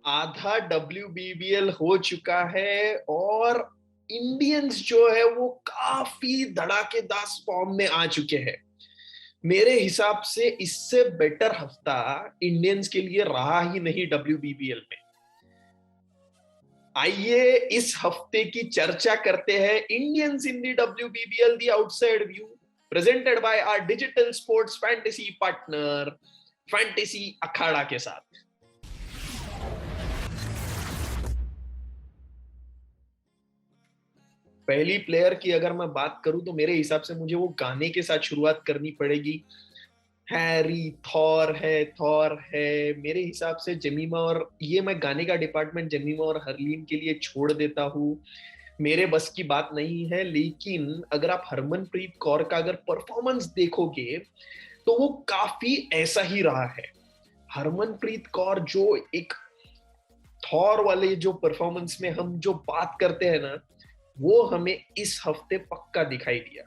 आधा WBBL हो चुका है और इंडियंस जो है वो काफी धड़ाकेदार फॉर्म में आ चुके हैं। मेरे हिसाब से इससे बेटर हफ्ता इंडियंस के लिए रहा ही नहीं WBBL में। आइए इस हफ्ते की चर्चा करते हैं Indians in the WBBL the outside view, presented by our digital sports fantasy partner Fantasy Akhada के साथ। पहली प्लेयर की अगर मैं बात करूं तो मेरे हिसाब से मुझे वो गाने के साथ शुरुआत करनी पड़ेगी। हैरी थॉर है मेरे हिसाब से जेमिमा, और ये मैं गाने का डिपार्टमेंट जेमिमा और हरलीन के लिए छोड़ देता हूँ। मेरे बस की बात नहीं है, लेकिन अगर आप हरमनप्रीत कौर का अगर परफॉर्मेंस देखोगे तो वो काफी ऐसा ही रहा है। हरमनप्रीत कौर जो एक थॉर वाले जो परफॉर्मेंस में हम जो बात करते हैं ना, वो हमें इस हफ्ते पक्का दिखाई दिया।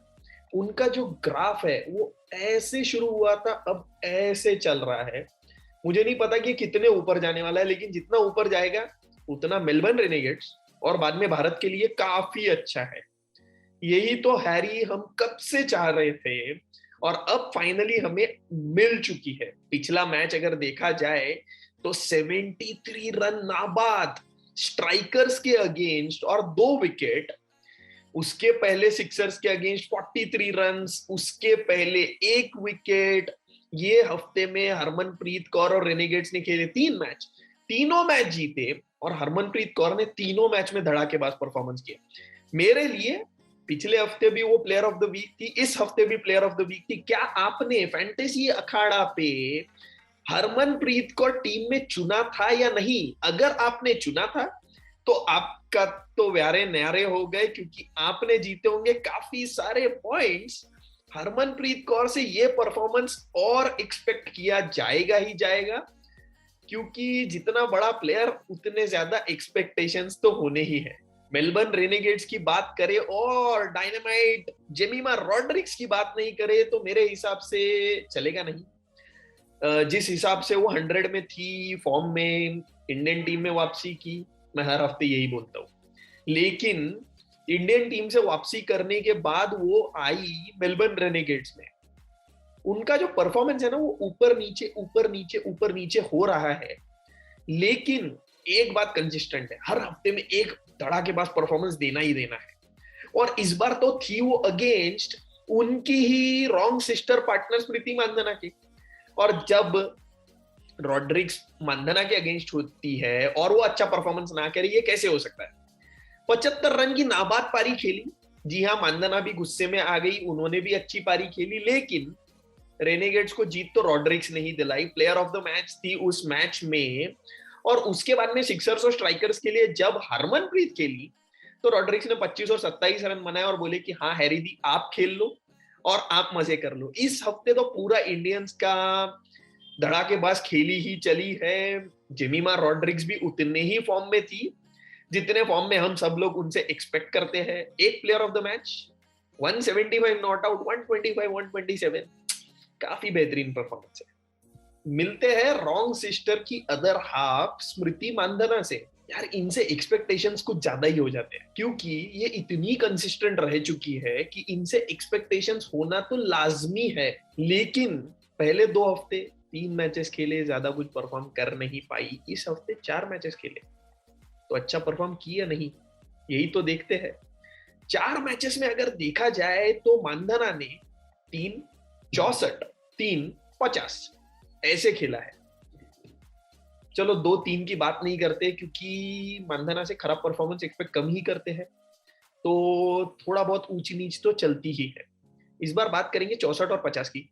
उनका जो ग्राफ है वो ऐसे शुरू हुआ था, अब ऐसे चल रहा है। मुझे नहीं पता कि कितने ऊपर जाने वाला है, लेकिन जितना ऊपर जाएगा उतना मेलबर्न रेनेगेट्स और बाद में भारत के लिए काफी अच्छा है। यही तो हैरी हम कब से चाह रहे थे और अब फाइनली हमें मिल चुकी है। पिछला मैच अगर देखा जाए तो 73 रन नाबाद स्ट्राइकर्स के अगेंस्ट और 2 विकेट। उसके पहले सिक्सर्स के अगेंस्ट 43 रन्स, उसके पहले 1 विकेट। ये हफ्ते में हरमनप्रीत कौर और रेनेगेट्स ने खेले 3 मैच, तीनों मैच जीते और हरमनप्रीत कौर ने तीनों मैच में धड़ाकेबाज परफॉर्मेंस किया। मेरे लिए पिछले हफ्ते भी वो प्लेयर ऑफ द वीक थी, इस हफ्ते भी प्लेयर ऑफ द वीक थी। क्या आपने फैंटेसी अखाड़ा पे हरमनप्रीत कौर टीम में चुना था या नहीं? अगर आपने चुना था तो आपका तो व्यारे न्यारे हो गए, क्योंकि आपने जीते होंगे काफी सारे पॉइंट्स। हरमनप्रीत कौर से ये परफॉर्मेंस और एक्सपेक्ट किया जाएगा ही जाएगा, क्योंकि जितना बड़ा प्लेयर उतने ज्यादा एक्सपेक्टेशंस तो होने ही है। मेलबर्न रेनेगेट्स की बात करें और डायनामाइट जेमिमा रॉड्रिक्स की बात नहीं करे तो मेरे हिसाब से चलेगा नहीं। जिस हिसाब से वो 100 में थी, फॉर्म में, इंडियन टीम में वापसी की, मैं हर हफ्ते यही बोलता हूँ। लेकिन इंडियन टीम से वापसी करने के बाद वो आई मेलबर्न रेनेगेट्स में। उनका जो परफॉर्मेंस है ना वो ऊपर नीचे ऊपर नीचे ऊपर नीचे हो रहा है, लेकिन एक बात कंसिस्टेंट है, हर हफ्ते में एक धड़ाकेबाज परफॉर्मेंस देना ही देना है। और इस बार तो थी वो अगेंस्ट उनकी ही रॉन्ग सिस्टर पार्टनर स्मृति मानधना की। और जब रॉड्रिक्स मानधना के अगेंस्ट होती है और वो अच्छा परफॉर्मेंस ना करे, ये कैसे हो सकता है? 75 रन की नाबाद पारी खेली। जी हाँ, मानधना भी गुस्से में आ गई, उन्होंने भी अच्छी पारी खेली, लेकिन रेनेगेट्स को जीत तो रॉड्रिक्स ने ही दिलाई। प्लेयर ऑफ द मैच थी उस मैच में। और उसके बाद में सिक्सर्स और स्ट्राइकर्स के लिए जब हरमनप्रीत खेली तो रॉड्रिक्स ने 25 और 27 रन बनाए और बोले कि हाँ हैरी दी, आप खेल लो और आप मजे कर लो। इस हफ्ते तो पूरा इंडियंस का धड़ाकेबाज खेली ही चली है। जेमिमा रॉड्रिक्स भी उतने ही फॉर्म में थी जितने फॉर्म में हम सब लोग उनसे एक्सपेक्ट करते हैं। एक player of the match, 175 not out, 125 127, काफी बेहतरीन परफॉर्मेंस है। मिलते हैं रॉन्ग सिस्टर की अदर हाफ स्मृति मानधना से। यार इनसे एक्सपेक्टेशंस कुछ ज्यादा ही हो जाते हैं, क्योंकि ये इतनी कंसिस्टेंट रह चुकी है कि इनसे एक्सपेक्टेशंस होना तो लाजमी है। लेकिन पहले 2 हफ्ते 3 मैचेस खेले, ज्यादा कुछ परफॉर्म कर नहीं पाई। इस हफ्ते 4 मैचेस खेले तो अच्छा परफॉर्म किया नहीं, यही तो देखते हैं। 4 मैचेस में अगर देखा जाए तो मानधना ने 3 64 3 50 ऐसे खेला है। चलो 2-3 की बात नहीं करते, क्योंकि मानधना से खराब परफॉर्मेंस एक्सपेक्ट कम ही करते हैं, तो थोड़ा बहुत ऊंच नीच तो चलती ही है। इस बार बात करेंगे 64 और 50 की।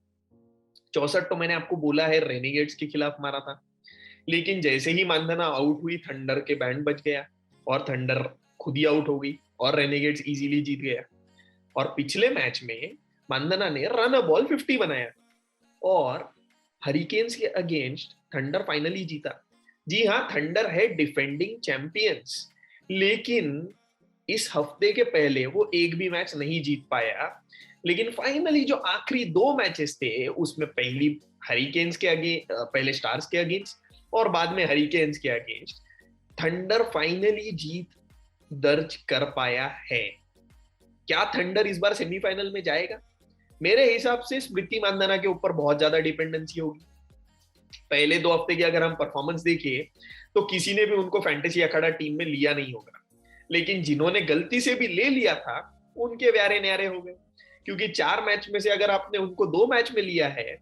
64 तो मैंने आपको बोला है रेनेगेट्स के खिलाफ मारा था, लेकिन जैसे ही मानधना आउट हुई थंडर के बैंड बज गया और थंडर खुद ही आउट हो गई और रेनेगेट्स इजीली जीत गया। और पिछले मैच में मानधना ने रन अ बॉल 50 बनाया और हरिकेन्स के अगेंस्ट थंडर फाइनली जीता। जी हाँ, थंडर है डिफेंडिंग चैंपियंस, लेकिन इस हफ्ते के पहले वो एक भी मैच नहीं जीत पाया। लेकिन फाइनली जो आखिरी 2 मैचेस थे उसमें पहली हरिकेन्स के अगेंस्ट, पहले स्टार्स के अगेंस्ट और बाद में हरिकेन्स के अगेंस्ट, थंडर फाइनली जीत दर्ज कर पाया है। क्या थंडर इस बार सेमीफाइनल में जाएगा? मेरे हिसाब से स्मृति मानधना के ऊपर बहुत ज्यादा डिपेंडेंसी होगी। पहले 2 हफ्ते की अगर हम परफॉर्मेंस देखिए तो किसी ने भी उनको फैंटेसी अखाड़ा टीम में लिया नहीं होगा, लेकिन जिन्होंने गलती से भी ले लिया था उनके व्यारे न्यारे हो गए, क्योंकि 4 मैच में से अगर आपने उनको 2 मैच में लिया है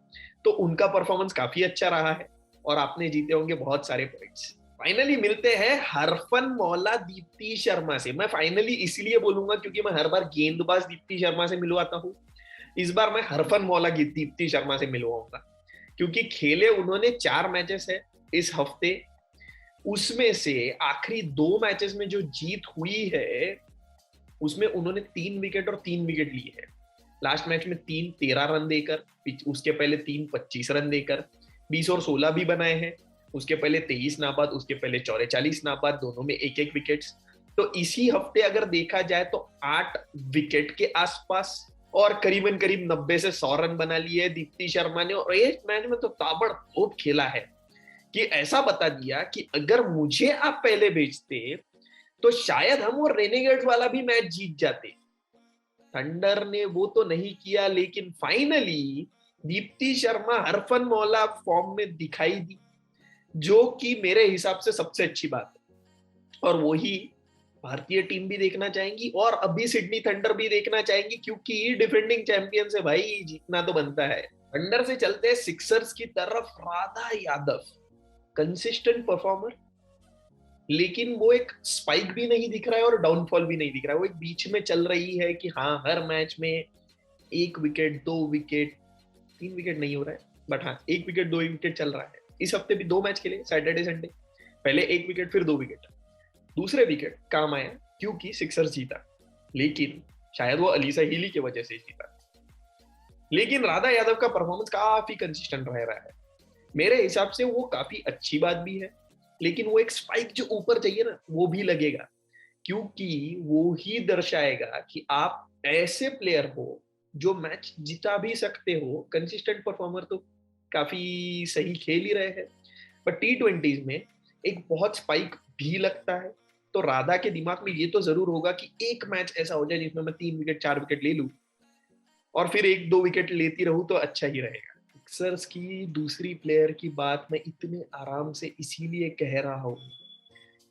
तो उनका परफॉर्मेंस काफी अच्छा रहा है और आपने जीते होंगे बहुत सारे पॉइंट्स। फाइनली मिलते हैं हरफन मौला दीप्ति शर्मा से। मैं फाइनली इसलिए बोलूंगा क्योंकि मैं हर बार गेंदबाज दीप्ति शर्मा से मिलवाता हूँ, इस बार मैं हरफन मौला दीप्ति शर्मा से मिलवाऊंगा, क्योंकि खेले उन्होंने 4 मैचेस है इस हफ्ते, उसमें से आखिरी 2 मैचेस में जो जीत हुई है उसमें उन्होंने 3 विकेट और 3 विकेट लिए हैं। लास्ट मैच में 13 रन देकर, उसके पहले 25 रन देकर 20 और 16 भी बनाए हैं, उसके पहले 23 नाबाद, उसके पहले 44 नाबाद, दोनों में 1-1 विकेट्स। तो इसी हफ्ते अगर देखा जाए तो 8 विकेट के आसपास और करीबन करीब 90 से 100 रन बना लिए दीप्ति शर्मा ने, और एक मैच में तो ताबड़तोड़ खेला है कि ऐसा बता दिया कि अगर मुझे आप पहले भेजते तो शायद हम वो रेनेगेड्स वाला भी मैच जीत जाते। थंडर ने वो तो नहीं किया, लेकिन फाइनली दीप्ति शर्मा हरफन मौला फॉर्म में दिखाई दी, जो कि मेरे हिसाब से सबसे अच्छी बात है। और वही भारतीय टीम भी देखना चाहेंगी और अभी सिडनी थंडर भी देखना चाहेंगी, क्योंकि डिफेंडिंग चैंपियन से भाई जीतना तो बनता है। थंडर से चलते हैं सिक्सर्स की तरफ। राधा यादव कंसिस्टेंट परफॉर्मर, लेकिन वो एक स्पाइक भी नहीं दिख रहा है और डाउनफॉल भी नहीं दिख रहा है, वो एक बीच में चल रही है कि हाँ हर मैच में 1 विकेट 2 विकेट 3 विकेट नहीं हो रहा है, बट हाँ 1 विकेट 2 विकेट चल रहा है। इस हफ्ते भी 2 मैच खेले, सैटरडे संडे, पहले 1 विकेट फिर 2 विकेट, दूसरे विकेट काम आया क्योंकि सिक्सर्स जीता, लेकिन शायद वो अलीसा हीली की वजह से जीता। लेकिन राधा यादव का परफॉर्मेंस काफी कंसिस्टेंट रह रहा है, मेरे हिसाब से वो काफी अच्छी बात भी है, लेकिन वो एक स्पाइक जो ऊपर चाहिए ना वो भी लगेगा, क्योंकि वो ही दर्शाएगा कि आप ऐसे प्लेयर हो जो मैच जिता भी सकते हो। कंसिस्टेंट परफॉर्मर तो काफी सही खेल ही रहे हैं, पर T20s में एक बहुत स्पाइक भी लगता है। तो राधा के दिमाग में ये तो जरूर होगा कि एक मैच ऐसा हो जाए जिसमें मैं 3 विकेट 4 विकेट ले लूं और फिर 1-2 विकेट लेती रहूं तो अच्छा ही रहेगा। सिक्सर्स की दूसरी प्लेयर की बात मैं इतने आराम से इसीलिए कह रहा हूँ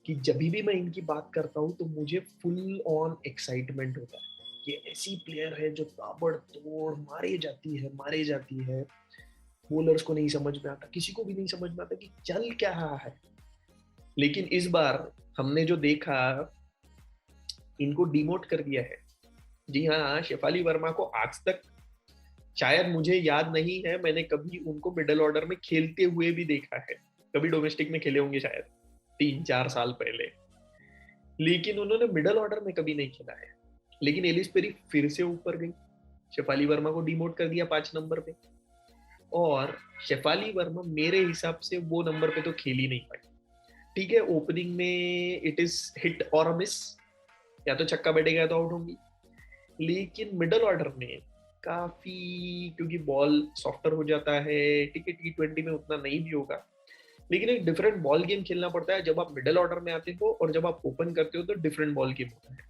कि जब भी मैं इनकी बात करता हूँ तो मुझे फुल ऑन एक्साइटमेंट होता है। ये ऐसी प्लेयर है जो ताबड़तोड़ मारे जाती है, बॉलर्स को नहीं समझ में आता, किसी को भी नहीं समझ में आता कि चल क्या रहा है। लेकिन इस बार हमने जो देखा, इनको डिमोट कर दिया है। जी हाँ, शेफाली वर्मा को आज तक शायद मुझे याद नहीं है मैंने कभी उनको मिडिल ऑर्डर में खेलते हुए भी देखा है। कभी डोमेस्टिक में खेले होंगे शायद 3-4 साल पहले, लेकिन उन्होंने मिडिल ऑर्डर में कभी नहीं खेला है। लेकिन एलिस पेरी फिर से ऊपर गई, शेफाली वर्मा को डिमोट कर दिया 5 नंबर पे, और शेफाली वर्मा मेरे हिसाब से वो नंबर पे तो खेल ही नहीं पाई। ठीक है, ओपनिंग में इट इज हिट और मिस, या तो छक्का बैठेगा या तो आउट होंगी, लेकिन मिडिल ऑर्डर में काफी, क्योंकि बॉल सॉफ्टर हो जाता है, ठीक है T20 में उतना नहीं भी होगा, लेकिन एक डिफरेंट बॉल गेम खेलना पड़ता है जब आप मिडिल ऑर्डर में आते हो और जब आप ओपन करते हो तो डिफरेंट बॉल गेम होता है।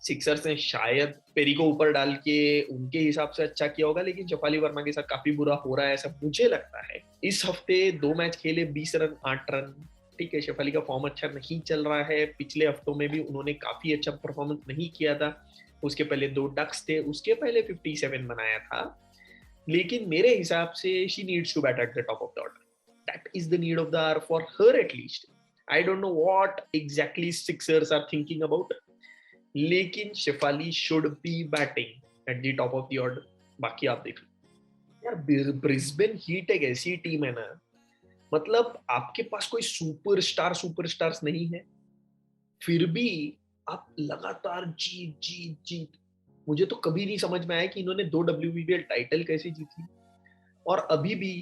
सिक्सर्स ने शायद पेरी को ऊपर डाल के उनके हिसाब से अच्छा किया होगा, लेकिन शेफाली वर्मा के साथ काफी बुरा हो रहा है ऐसा मुझे लगता है। इस हफ्ते 2 मैच खेले, 20 रन 8 रन, ठीक है शेफाली का फॉर्म अच्छा नहीं चल रहा है। पिछले हफ्तों में भी उन्होंने काफी अच्छा परफॉर्मेंस नहीं किया था, उसके पहले 2 डक्स थे, उसके पहले 57 बनाया था, लेकिन मेरे हिसाब से she needs to bat at the top of the order. That is the need of the hour for her at least. I don't know what exactly Sixers are thinking about, लेकिन Shafali should be batting at the top of the order. बाकी आप देख लो यार, Brisbane heat एक ऐसी team है ना, मतलब आपके पास कोई सुपरस्टार्स नहीं है, फिर भी आप लगातार जीत जीत जीत। मुझे तो कभी नहीं समझ में आया कि इन्होंने 2 WBL टाइटल कैसे जीती, और अभी भी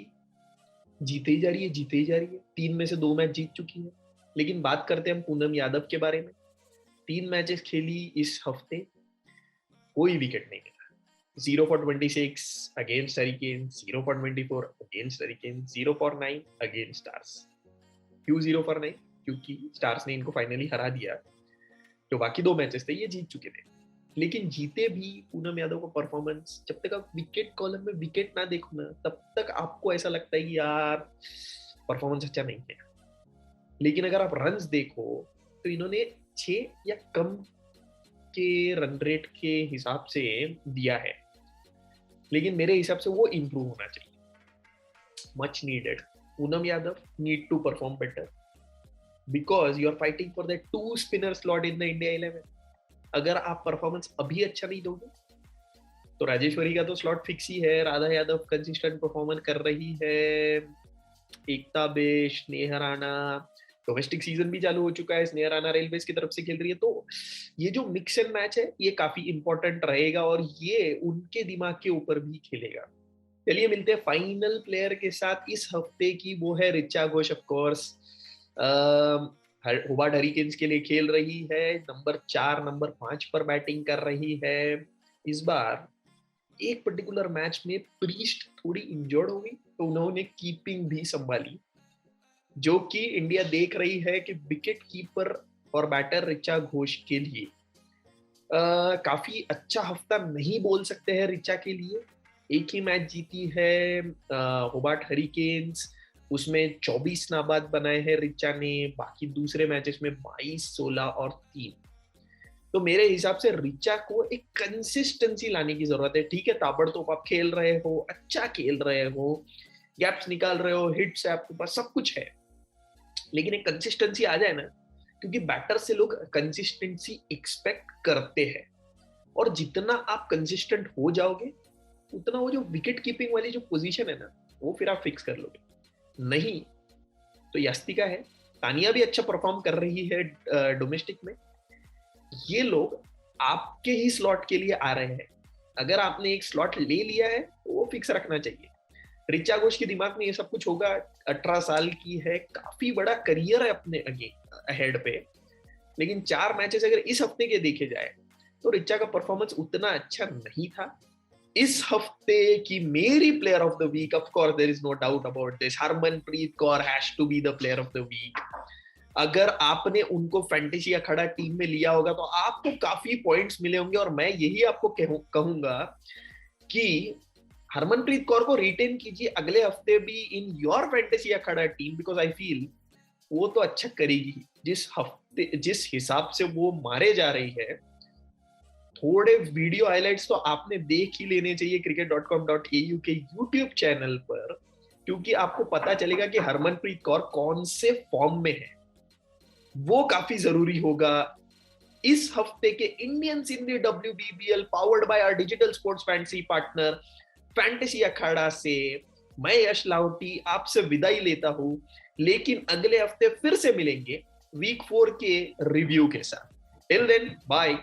जीते ही जा रही है 3 में से 2 मैच जीत चुकी है। लेकिन बात करते हैं हम पूनम यादव के बारे में। 3 मैचेस खेली इस हफ्ते, कोई विकेट नहीं मिला। 0 for 26 against hurricane, 0 for 24 against hurricane, 0 for 9 against stars. क्यों 0 for 9? क्योंकि स्टार्स ने इनको फाइनली हरा दिया। जो बाकी 2 मैचेस थे ये जीत चुके थे, लेकिन जीते भी पूनम यादव का परफॉर्मेंस, जब तक आप विकेट कॉलम में विकेट ना देखो ना, तब तक आपको ऐसा लगता है कि यार परफॉर्मेंस अच्छा नहीं है। लेकिन अगर आप रन्स देखो तो इन्होंने 6 या कम के रन रेट के हिसाब से दिया है, लेकिन मेरे हिसाब से वो इम्प्रूव होना चाहिए, much needed. Poonam Yadav need to perform better because you are fighting for the 2 spinner slot in the India 11। अगर आप परफॉर्मेंस अभी अच्छा नहीं दोगे तो राजेश्वरी का तो स्लॉट फिक्स ही है, राधा यादव कंसिस्टेंट परफॉर्मेंस कर रही है, एकता बेश, स्नेहा राणा, डोमेस्टिक सीजन भी चालू हो चुका है, स्नेहा राणा रेलवेज की तरफ से खेल रही है। तो ये जो मिक्स एंड मैच है ये काफी इंपॉर्टेंट रहेगा और ये उनके दिमाग के ऊपर भी खेलेगा। चलिए मिलते हैं फाइनल प्लेयर के साथ इस हफ्ते की, वो है Richa Ghosh. Of course Hobart hurricanes के लिए खेल रही है, नंबर 4 नंबर 5 पर बैटिंग कर रही है। इस बार एक पर्टिकुलर मैच में प्रीस्ट थोड़ी इंजर्ड हो गई तो उन्होंने कीपिंग भी संभाली, जो कि इंडिया देख रही है कि विकेट कीपर और बैटर रिचा घोष के लिए काफी अच्छा हफ्ता नहीं बोल सकते हैं रिचा के लिए। एक ही मैच जीती है होबार्ट हरिकेन्स, उसमें 24 नाबाद बनाए हैं रिचा ने, बाकी दूसरे मैचेस में 22, 16 और 3। तो मेरे हिसाब से रिचा को एक कंसिस्टेंसी लाने की जरूरत है। ठीक है, ताबड़तोड़ आप खेल रहे हो, अच्छा खेल रहे हो, गैप्स निकाल रहे हो, हिट्स है आपके पास, सब कुछ है, लेकिन एक कंसिस्टेंसी आ जाए ना, क्योंकि बैटर से लोग कंसिस्टेंसी एक्सपेक्ट करते हैं, और जितना आप कंसिस्टेंट हो जाओगे उतना वो जो विकेट कीपिंग वाली जो पोजीशन है ना, वो फिर आप फिक्स कर लोगे। नहीं तो यास्तिका है, तानिया भी अच्छा परफॉर्म कर रही है डोमेस्टिक में, ये लोग आपके ही स्लॉट के लिए आ रहे हैं। अगर आपने एक स्लॉट ले लिया है तो वो फिक्स रखना चाहिए। रिचा घोष के दिमाग में ये सब कुछ होगा, 18 साल की है, काफी बड़ा करियर है अपने अहेड पे, लेकिन 4 मैचेस अगर इस हफ्ते के देखे जाए तो रिचा का परफॉर्मेंस उतना अच्छा नहीं था। इस हफ्ते की मेरी player of the week, of course there is no doubt about this, Harmanpreet Kaur has to be the player of the week. अगर आपने उनको फैंटेसी अखाड़ा टीम में लिया होगा तो आपको काफी पॉइंट्स मिले होंगे, और मैं यही आपको कहूंगा कि हरमनप्रीत कौर को रिटेन कीजिए अगले हफ्ते भी in your fantasy Akhara team, because I feel वो तो अच्छा करेगी। जिस हिसाब से वो मारे जा रही है, थोड़े वीडियो हाइलाइट्स तो आपने देख ही लेने चाहिए cricket.com.au के यूट्यूब चैनल पर, क्योंकि आपको पता चलेगा कि हरमनप्रीत कौर कौन से फॉर्म में है। वो काफी जरूरी होगा। इस हफ्ते के Indians in the WBBL powered by our digital sports fantasy partner Fantasy Akhada से मैं यश लाहौटी आपसे विदाई लेता हूं, लेकिन अगले हफ्ते फिर से मिलेंगे वीक 4 के रिव्यू के साथ। Till then bye.